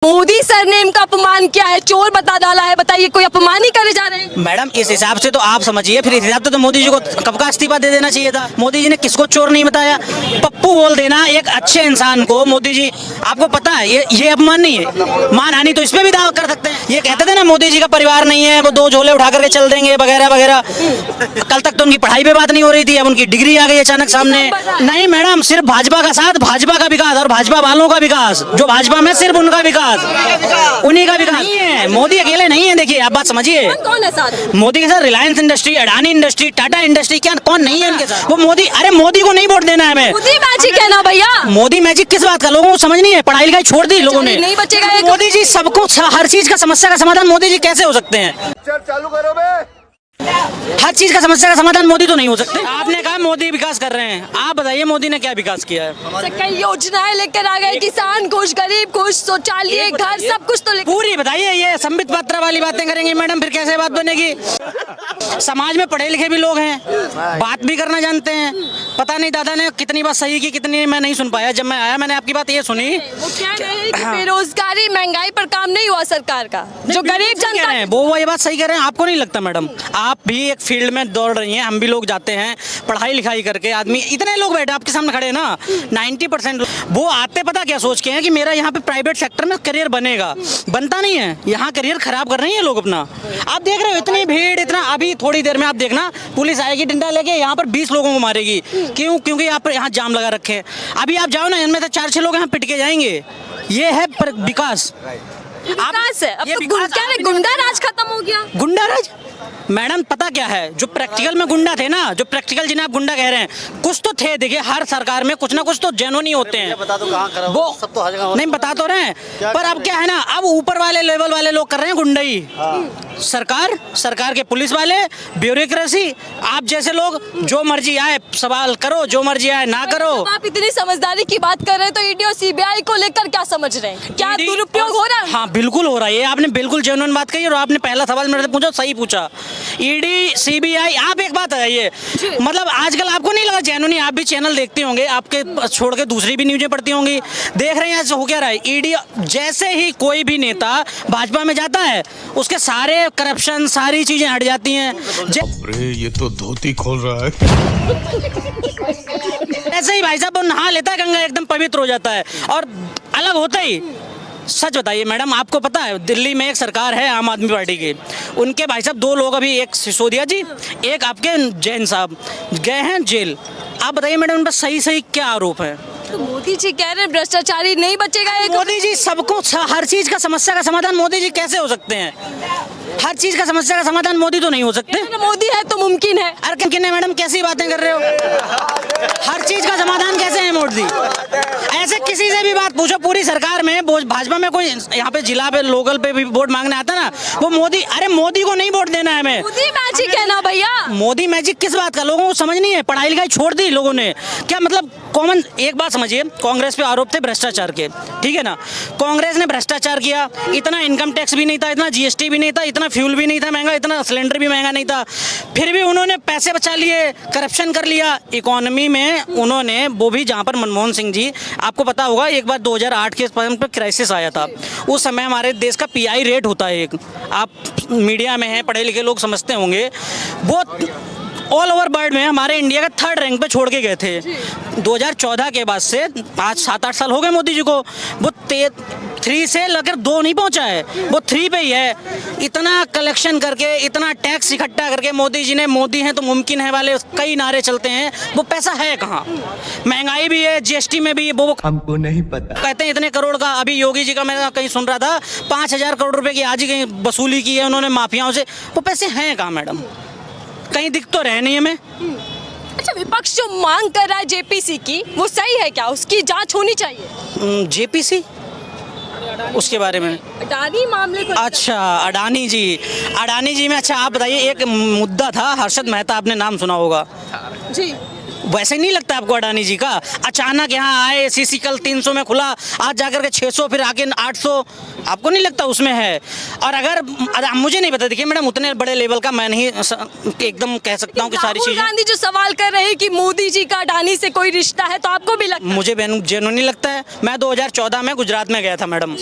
Modi surname का अपमान क्या है? चोर बता डाला है। बताइए, कोई अपमान ही करे जा रहे हैं? मैडम इस हिसाब से तो आप समझिए, फिर इस हिसाब से तो मोदी जी को कब का इस्तीफा दे देना चाहिए था। मोदी जी ने किसको चोर नहीं बताया? पप्पू बोल देना एक अच्छे इंसान को मोदी जी, आपको पता है ये अपमान नहीं है? मानहानि तो इसमें भी दावा कर सकते हैं। ये कहते थे ना मोदी जी का परिवार नहीं है, वो 2 झोले उठा करके चल देंगे वगैरह वगैरह। कल तक तो उनकी पढ़ाई पे बात नहीं हो रही थी, अब उनकी डिग्री आ गई अचानक सामने। नहीं मैडम, सिर्फ भाजपा का साथ, भाजपा का विकास और भाजपा वालों का विकास, जो भाजपा में सिर्फ उनका विकास, उन्हीं का विकास नहीं है। मोदी अकेले नहीं है। देखिए आप बात समझिए, कौन है साथ? मोदी के साथ Reliance industry, Adani industry, Tata industry, क्या कौन नहीं है उनके साथ? वो मोदी, अरे मोदी को नहीं वोट देना है हमें। मोदी मैजिक है ना भैया। मोदी मैजिक किस बात का? लोगों को समझ नहीं है, पढ़ाई लिखाई छोड़ दी लोगों ने। नहीं बचेगा एक। मोदी जी सबको, हर चीज का समस्या का समाधान मोदी जी कैसे हो सकते हैं? चालू करो बे। हर चीज का समस्या का समाधान मोदी तो नहीं हो सकते। आपने कहा मोदी विकास कर रहे हैं, आप बताइए मोदी ने क्या विकास किया है? कई योजनाएं लेकर आ गए, किसान खुश, गरीब खुश, शौचालय, घर, सब कुछ तो लेकर। पूरी बताइए। ये संबित पत्र वाली बातें करेंगे मैडम, फिर कैसे बात बनेगी? समाज में पढ़े लिखे भी लोग हैं, बात भी करना जानते हैं। पता नहीं दादा ने कितनी बात सही की, कितनी मैं नहीं सुन पाया। जब मैं आया मैंने आपकी बात ये सुनी। वो क्या कह रहे हैं कि बेरोजगारी, महंगाई पर काम नहीं हुआ सरकार का, जो गरीब जनता है वो ये बात सही कह रहे हैं। आपको नहीं लगता मैडम? आप भी एक फील्ड में दौड़ रही हैं, हम भी लोग जाते हैं पढ़ाई लिखाई करके। आदमी इतने लोग बैठे आपके सामने खड़े हैं ना, 90% वो आते पता क्या सोच के हैं कि मेरा यहाँ पे प्राइवेट सेक्टर में करियर बनेगा। बनता नहीं है, यहाँ करियर खराब कर रहे हैं लोग अपना। आप देख रहे हो इतनी भीड़, इतना। अभी थोड़ी देर में आप देखना पुलिस आएगी डंडा लेके, यहाँ पर 20 लोगों को मारेगी। क्यों? क्योंकि यहाँ जाम लगा रखे हैं। अभी आप जाओ ना, इनमें से 4-6 लोग यहाँ पिट के जाएंगे। ये है विकास। विकास है। अब तो क्या है, गुंडा राज खत्म हो गया। गुंडा राज मैडम पता क्या है? जो प्रैक्टिकल में गुंडा थे ना, जो प्रैक्टिकल जिन्हें आप गुंडा कह रहे हैं, कुछ तो थे। देखिए हर सरकार में कुछ ना कुछ तो जेन्युइन ही होते हैं। बता दो कहाँ खराब, वो सब तो हर जगह नहीं बता तो रहे हैं, पर अब क्या है ना, अब ऊपर वाले लेवल वाले लोग कर रहे हैं गुंडाई। सरकार के पुलिस वाले, ब्यूरोक्रेसी, आप जैसे लोग जो मर्जी आए सवाल करो, जो मर्जी आए ना करो। आप इतनी समझदारी की बात कर रहे हैं तो ईडी और सीबीआई को लेकर क्या समझ रहे हैं? क्या दुरुपयोग हो रहा है? हाँ बिल्कुल हो रहा है। ये आपने बिल्कुल जेन्युइन बात कही और आपने पहला सवाल मेरे से पूछा, सही पूछा। ईडी सीबीआई, आप एक बात है ये, मतलब आजकल आपको नहीं लगा जेन्युइन? आप भी चैनल देखते होंगे, आपके छोड़ के दूसरी भी न्यूज़ें पढ़ती होंगी, देख रहे हैं ऐसे हो क्या रहा है। ईडी जैसे ही कोई भी नेता भाजपा में जाता है, उसके सारे करप्शन, सारी चीजें हट जाती हैं। अरे ये तो धोती खोल रहा है। ऐसे ही भाई साहब वो नहा लेता है, गंगा एकदम पवित्र हो जाता है और अलग होता ही। सच बताइए मैडम, आपको पता है दिल्ली में एक सरकार है आम आदमी पार्टी की, उनके भाई साहब 2 लोग अभी, एक सिसोदिया जी, एक आपके जैन साहब गए हैं जेल। आप बताइए मैडम उन पर सही क्या आरोप है? तो मोदी जी कह रहे हैं भ्रष्टाचारी नहीं बचेगा एक। मोदी जी सबको, हर चीज का समस्या का समाधान मोदी जी कैसे हो सकते हैं? हर चीज का समस्या का समाधान मोदी तो नहीं हो सकते। मोदी है तो मुमकिन है। अरे मुमकिन है मैडम, कैसी बातें कर रहे हो? हर चीज का समाधान कैसे है मोदी? ऐसे किसी से भी बात पूछो, पूरी सरकार में भाजपा में कोई यहाँ पे जिला पे लोकल पे भी वोट मांगने आता ना, वो मोदी, अरे मोदी को नहीं वोट देना है हमें। मोदी मैजिक है ना भैया। मोदी मैजिक किस बात का? लोगों को समझ नहीं है, पढ़ाई लिखाई छोड़ दी लोगों ने। क्या मतलब कॉमन एक बात समझिए, कांग्रेस पे आरोप थे भ्रष्टाचार के, ठीक है ना? कांग्रेस ने भ्रष्टाचार किया, इतना इनकम टैक्स भी नहीं था, इतना जीएसटी भी नहीं था, इतना फ्यूल भी नहीं था महंगा, इतना सिलेंडर भी महंगा नहीं था, फिर भी उन्होंने पैसे बचा लिए, करप्शन कर लिया इकोनॉमी में उन्होंने। वो भी जहाँ पर मनमोहन सिंह जी, आपको पता होगा एक बार 2008 के टाइम पर क्राइसिस आया था, उस समय हमारे देश का पीआई रेट होता है एक, आप मीडिया में हैं, पढ़े लिखे लोग समझते होंगे, वो ऑल ओवर वर्ल्ड में हमारे इंडिया का 3rd रैंक पे छोड़ के गए थे। 2014 के बाद से 5-7-8 साल हो गए मोदी जी को, वो 3 से लेकर 2 नहीं पहुंचा है, वो 3 पे ही है। इतना कलेक्शन करके, इतना टैक्स इकट्ठा करके मोदी जी ने, मोदी हैं तो मुमकिन है वाले कई नारे चलते हैं, वो पैसा है कहाँ? महंगाई भी है, जीएसटी में भी है, वो हमको नहीं पता। कहते हैं इतने करोड़ का। अभी योगी जी का मैं कहीं सुन रहा था 5000 करोड़ रुपए की आज ही कहीं वसूली की है उन्होंने माफियाओं से। वो पैसे हैं कहाँ मैडम? कहीं दिख तो रहे नहीं हमें। अच्छा, विपक्ष जो मांग कर रहा है जेपीसी की, वो सही है क्या? उसकी जांच होनी चाहिए। जेपीसी उसके बारे में, अडानी मामले को। अच्छा अडानी जी में, अच्छा आप बताइए, एक मुद्दा था हर्षद मेहता, आपने नाम सुना होगा जी। वैसे नहीं लगता आपको अडानी जी का? अचानक यहाँ आए, सीसी कल 300 में खुला, आज जाकर के 600, फिर आके 800, आपको नहीं लगता उसमें है? और अगर मुझे नहीं पता, देखिए मैडम उतने बड़े लेवल का मैं नहीं एकदम कह सकता हूँ कि सारी राहुल चीजें। गांधी जो सवाल कर रहे हैं कि मोदी जी का अडानी से कोई रिश्ता है, तो आपको भी लगता है? मुझे जेन्युइनली लगता है। मैं 2014 में गुजरात में गया था मैडम,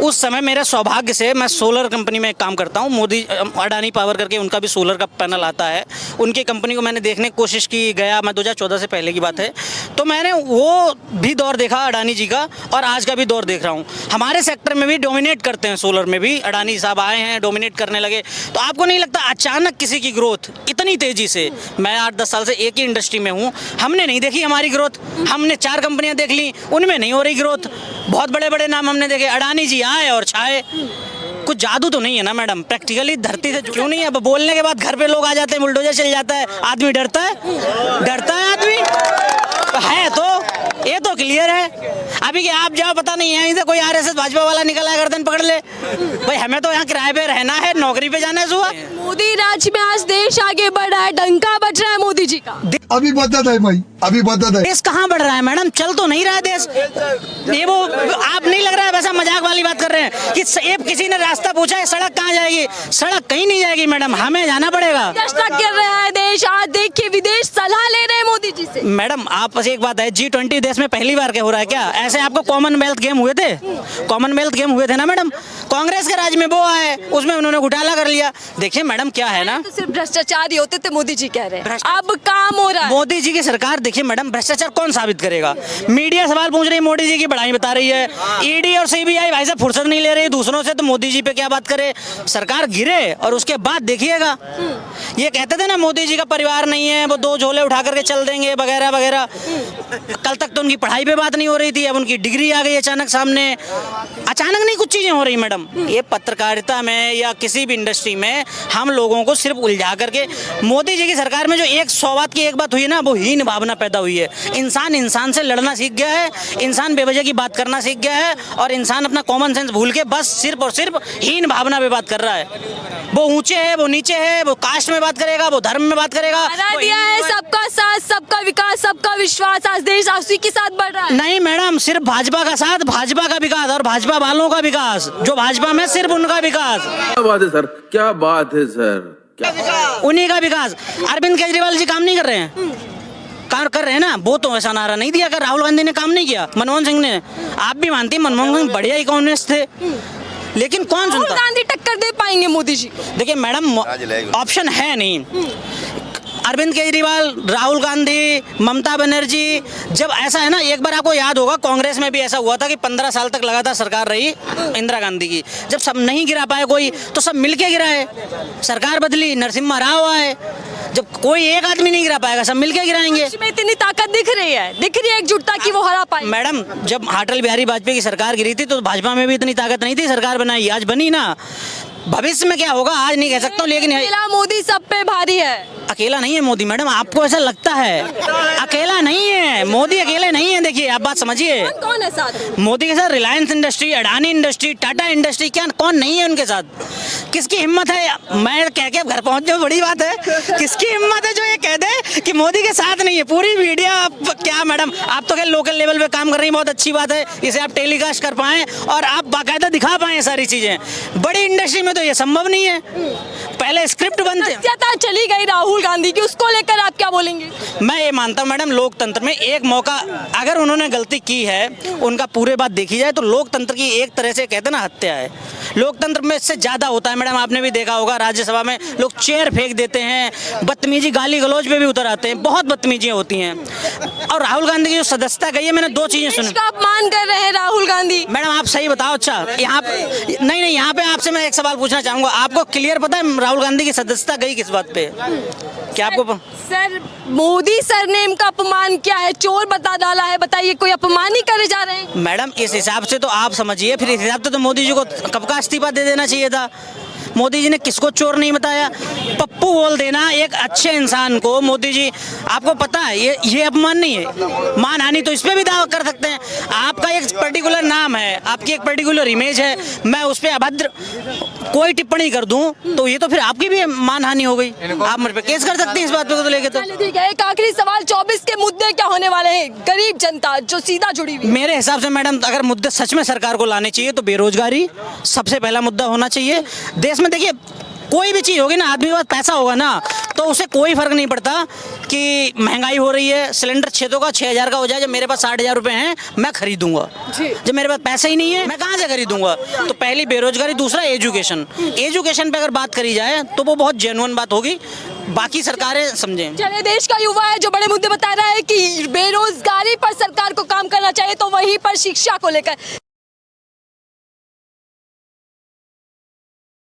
उस समय मेरे सौभाग्य से, मैं सोलर कंपनी में काम करता हूँ, मोदी अडानी पावर करके उनका भी सोलर का पैनल आता है, उनकी कंपनी को मैंने देखने की कोशिश की, गया मैं 2014 से पहले की बात है, तो मैंने वो भी दौर देखा अडानी जी का, और आज का भी दौर देख रहा हूँ। हमारे सेक्टर में भी डोमिनेट करते हैं, सोलर में भी अडानी साहब आए हैं, डोमिनेट करने लगे। तो आपको नहीं लगता अचानक किसी की ग्रोथ इतनी तेजी से? मैं 8-10 साल से एक ही इंडस्ट्री में हूँ, हमने नहीं देखी हमारी ग्रोथ। हमने 4 कंपनियां देख ली, उनमें नहीं हो रही ग्रोथ। बहुत बड़े बड़े नाम हमने देखे, अडानी जी आए और छाए। कुछ जादू तो नहीं है ना मैडम? प्रैक्टिकली धरती से क्यों नहीं है? अब बोलने के बाद घर पे लोग आ जाते हैं, बुलडोजर चल जाता है, आदमी डरता है? डरता है आदमी? है तो ये तो क्लियर है। अभी कि आप जाओ, पता नहीं यहीं से कोई आरएसएस भाजपा वाला निकल आए, गर्दन पकड़ ले। भाई हमें तो यहाँ किराए पे रहना है, नौकरी पे जाना है सुबह। मोदी राज में आज देश आगे बढ़ रहा है, डंका बज रहा है मोदी जी का। अभी बदत है भाई, अभी बदत है। देश कहाँ बढ़ रहा है मैडम? चल तो नहीं रहा है देश। ये वो आप नहीं लग रहा है वैसा मजाक वाली बात कर रहे हैं कि किसी ने रास्ता पूछा है, सड़क कहाँ जाएगी? सड़क कहीं नहीं जाएगी मैडम, हमें जाना पड़ेगा। गिर रहा है देश, आज देखिए विदेश सलाह ले रहे हैं मोदी जी से। मैडम आप एक बात है, G20 देश में पहली बार क्या हो रहा है क्या? ऐसे आपको कॉमनवेल्थ गेम हुए थे? कॉमनवेल्थ गेम हुए थे ना मैडम, कांग्रेस के राज में वो आए, उसमें उन्होंने घोटाला कर लिया। देखिए मैडम क्या है ना, तो सिर्फ भ्रष्टाचार ही होते थे, मोदी जी कह रहे हैं अब काम हो रहा है। मोदी जी की सरकार, देखिए मैडम भ्रष्टाचार कौन साबित करेगा? मीडिया सवाल पूछ रही है, मोदी जी की बड़ाई बता रही है। ईडी और सीबीआई भाई साहब फुर्सत नहीं ले रही दूसरों से, तो मोदी जी पे क्या बात करे? सरकार गिरे और उसके बाद देखिएगा। ये कहते थे ना मोदी जी का परिवार नहीं है, वो 2 झोले उठा करके चल देंगे वगैरह वगैरह। कल तक तो उनकी पढ़ाई पे बात नहीं हो रही थी, अब उनकी डिग्री आ गई अचानक सामने। अचानक नहीं कुछ चीजें हो रही मैडम। ये पत्रकारिता में या किसी भी इंडस्ट्री में हम लोगों को सिर्फ उलझा करके, मोदी जी की सरकार में जो 100 बात की एक बात हुई है ना, वो हीन भावना पैदा हुई है। इंसान इंसान से लड़ना सीख गया है, इंसान बेवजह की बात करना सीख गया है, और इंसान अपना कॉमन सेंस भूल के बस सिर्फ और सिर्फ हीन भावना पे बात कर रहा है। वो ऊंचे है, वो नीचे है, वो कास्ट में बात करेगा, वो धर्म में बात करेगा। दिया है सबका साथ, सबका विकास, सबका विश्वास, आज देश उसी के साथ बढ़ रहा है। नहीं मैडम, सिर्फ भाजपा का साथ, भाजपा का विकास और भाजपा वालों का विकास, जो भाजपा में सिर्फ उनका विकास। क्या बात है सर, क्या बात है सर, उन्हीं का विकास। अरविंद केजरीवाल जी काम नहीं कर रहे हैं? काम कर रहे हैं ना, वो तो ऐसा नारा नहीं दिया कर राहुल गांधी ने काम नहीं किया, मनमोहन सिंह ने। आप भी मानती हैं मनमोहन सिंह बढ़िया इकोनॉमिस्ट थे, लेकिन कौन राहुल सुनता? गांधी टक्कर दे पाएंगे मोदी जी को? देखिए मैडम ऑप्शन है नहीं। अरविंद केजरीवाल, राहुल गांधी, ममता बनर्जी, जब ऐसा है ना, एक बार आपको याद होगा कांग्रेस में भी ऐसा हुआ था कि 15 साल तक लगातार सरकार रही इंदिरा गांधी की। जब सब नहीं गिरा पाए कोई, तो सब मिलके गिराए, सरकार बदली, नरसिम्हा राव आए। जब कोई एक आदमी नहीं गिरा पाएगा, सब मिलके गिराएंगे। में इतनी ताकत दिख रही है एकजुटता की, वो हरा पाए। मैडम जब अटल बिहारी वाजपेयी की सरकार गिरी थी तो भाजपा में भी इतनी ताकत नहीं थी, सरकार बनाई, आज बनी ना। भविष्य में क्या होगा आज नहीं कह सकता हूँ, लेकिन मोदी सब पे भारी है। अकेला नहीं है मोदी मैडम, आपको ऐसा लगता है? अकेला नहीं है मोदी, अकेले नहीं है। देखिए आप बात समझिए, कौन है साथ? मोदी के साथ Reliance industry, Adani industry, Tata industry, क्या कौन नहीं है उनके साथ? किसकी हिम्मत है, मैं कह के घर पहुंच जाऊं बड़ी बात है, किसकी हिम्मत है जो ये कह दे कि मोदी के साथ नहीं है? पूरी मीडिया क्या मैडम, आप तो क्या लोकल लेवल पे काम कर रही हैं, बहुत अच्छी बात है, इसे आप टेलीकास्ट कर पाएं और आप बाकायदा दिखा पाएं सारी चीजें। बड़ी इंडस्ट्री में तो ये संभव नहीं है, पहले स्क्रिप्ट बनते। चली गई राहुल गांधी की, उसको लेकर आप क्या बोलेंगे? मैं ये मानता हूँ मैडम, लोकतंत्र में एक मौका, अगर उन्होंने गलती की है, उनका पूरे बात देखी जाए तो लोकतंत्र की एक तरह से कहते ना हत्या है। लोकतंत्र में इससे ज्यादा होता है मैडम, आपने भी देखा होगा राज्यसभा में लोग चेयर फेंक देते हैं, बदतमीजी, गाली गलौज पे भी उतर आते हैं, बहुत बदतमीजियां होती हैं। और राहुल गांधी की जो सदस्यता गई है, मैंने 2 चीजें सुनी। अपमान कर रहे हैं राहुल गांधी। मैडम आप सही बताओ। अच्छा यहाँ नहीं, यहाँ पे आपसे मैं एक सवाल पूछना चाहूंगा, आपको क्लियर पता है राहुल गांधी की सदस्यता गई किस बात पे? क्या आपको सर मोदी सरनेम का अपमान क्या है? चोर बता डाला है, बताइए, कोई अपमान ही करे जा रहे हैं? मैडम इस हिसाब से तो आप समझिए, फिर इस हिसाब से तो मोदी जी को कब का इस्तीफा दे देना चाहिए था। मोदी जी ने किसको चोर नहीं बताया? पप्पू बोल देना एक अच्छे इंसान को, मोदी जी आपको पता है ये अपमान नहीं है, मानहानि तो इस पे भी दावा कर सकते हैं। आपका एक पर्टिकुलर नाम है, आपकी एक पर्टिकुलर इमेज है, मैं उस पर अभद्र कोई टिप्पणी कर दूं तो ये तो फिर आपकी भी मानहानि हो गई, आप मुझ पे केस कर सकते हैं इस बात पे तो लेके। तो चलिए ठीक है, एक आखिरी सवाल, 24 के मुद्दे क्या होने वाले हैं? गरीब जनता जो सीधा जुड़ी हुई है। मेरे हिसाब से मैडम अगर मुद्दे सच में सरकार को लाने चाहिए तो बेरोजगारी सबसे पहला मुद्दा होना चाहिए। देश में देखिए कोई भी चीज़ होगी ना, आदमी के पास पैसा होगा ना तो उसे कोई फर्क नहीं पड़ता कि महंगाई हो रही है, सिलेंडर 600 का 6000 का हो जाए, जब मेरे पास 60,000 रुपए हैं मैं खरीदूंगा। जब मेरे पास पैसा ही नहीं है मैं कहाँ से खरीदूंगा? तो पहली बेरोजगारी, दूसरा एजुकेशन। एजुकेशन पे अगर बात करी जाए तो वो बहुत जेन्युइन बात होगी, बाकी सरकारें समझें। चलिए, देश का युवा है जो बड़े मुद्दे बता रहा है कि बेरोजगारी पर सरकार को काम करना चाहिए, तो वहीं पर शिक्षा को लेकर